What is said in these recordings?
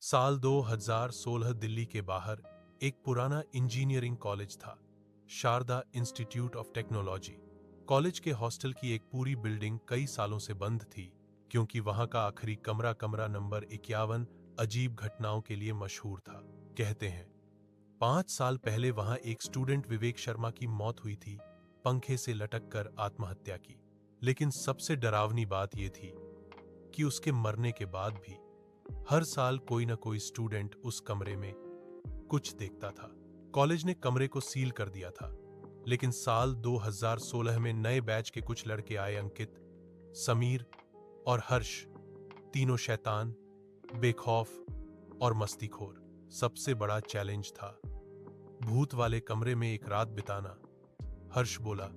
साल 2016 दिल्ली के बाहर एक पुराना इंजीनियरिंग कॉलेज था, Sharda institute of technology. College के हॉस्टल की एक पूरी बिल्डिंग कई सालों से बंद थी, क्योंकि वहां का आखिरी कमरा कमरा नंबर 51 अजीब घटनाओं के लिए मशहूर था। कहते हैं 5 साल पहले वहां एक स्टूडेंट विवेक शर्मा की मौत हुई थी, पंखे से लटक कर आत्महत्या की। लेकिन सबसे डरावनी बात यह थी कि उसके मरने के बाद भी हर साल कोई न कोई स्टूडेंट उस कमरे में कुछ देखता था। कॉलेज ने कमरे को सील कर दिया था, लेकिन साल 2016 में नए बैच के कुछ लड़के आए, अंकित, समीर और हर्ष, तीनों शैतान, बेखौफ और मस्तीखोर। सबसे बड़ा चैलेंज था भूत वाले कमरे में एक रात बिताना। हर्ष बोला,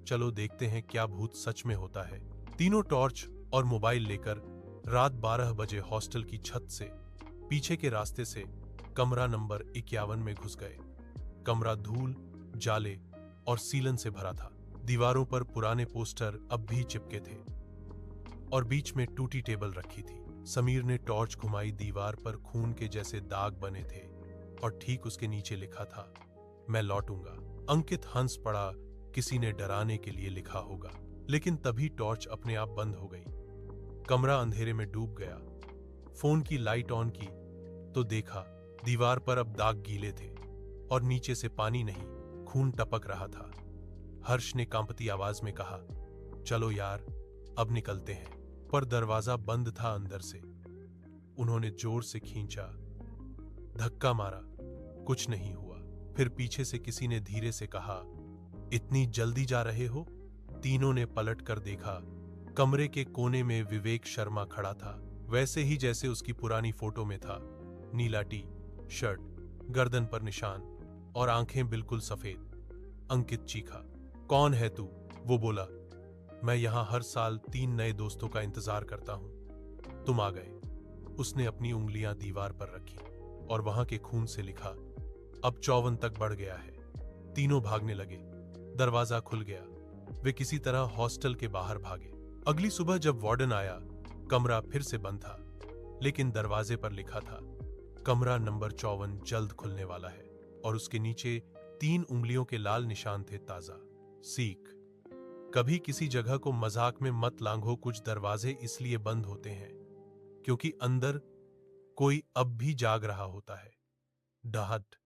चलो देखते हैं क्या भूत सच में होता है। तीनों टॉर्च और मोबाइल लेकर रात 12 बजे हॉस्टल की छत से पीछे के रास्ते से कमरा नंबर 51 में घुस गए। कमरा धूल, जाले और सीलन से भरा था। दीवारों पर पुराने पोस्टर अब भी चिपके थे और बीच में टूटी टेबल रखी थी। समीर ने टॉर्च घुमाई, दीवार पर खून के जैसे दाग बने थे और ठीक उसके नीचे लिखा था, मैं लौटूंगा। अंकित हंस पड़ा, किसी ने डराने के लिए लिखा होगा। लेकिन तभी टॉर्च अपने आप बंद हो गई। कमरा अंधेरे में डूब गया। फोन की लाइट ऑन की तो देखा दीवार पर अब दाग गीले थे और नीचे से पानी नहीं, खून टपक रहा था। हर्ष ने कांपती आवाज में कहा, चलो यार, अब निकलते हैं। पर दरवाजा बंद था अंदर से। उन्होंने जोर से खींचा, धक्का मारा, कुछ नहीं हुआ। फिर पीछे से किसी ने धीरे से कहा, इतनी जल्दी जा रहे हो? तीनों ने पलट कर देखा। कमरे के कोने में विवेक शर्मा खड़ा था, वैसे ही जैसे उसकी पुरानी फोटो में था। नीला टी शर्ट, गर्दन पर निशान और आंखें बिल्कुल सफेद। अंकित चीखा, कौन है तू? वो बोला, मैं यहां हर साल 3 नए दोस्तों का इंतजार करता हूं, तुम आ गए। उसने अपनी उंगलियां दीवार पर रखी और वहां के खून से लिखा, अब 54 तक बढ़ गया है। तीनों भागने लगे। दरवाजा खुल गया। वे किसी तरह हॉस्टल के बाहर भागे। अगली सुबह जब वार्डन आया, कमरा फिर से बंद था, लेकिन दरवाजे पर लिखा था, कमरा नंबर 54 जल्द खुलने वाला है। और उसके नीचे 3 उंगलियों के लाल निशान थे, ताजा। सीख, कभी किसी जगह को मजाक में मत लांघो। कुछ दरवाजे इसलिए बंद होते हैं क्योंकि अंदर कोई अब भी जाग रहा होता है। डहट।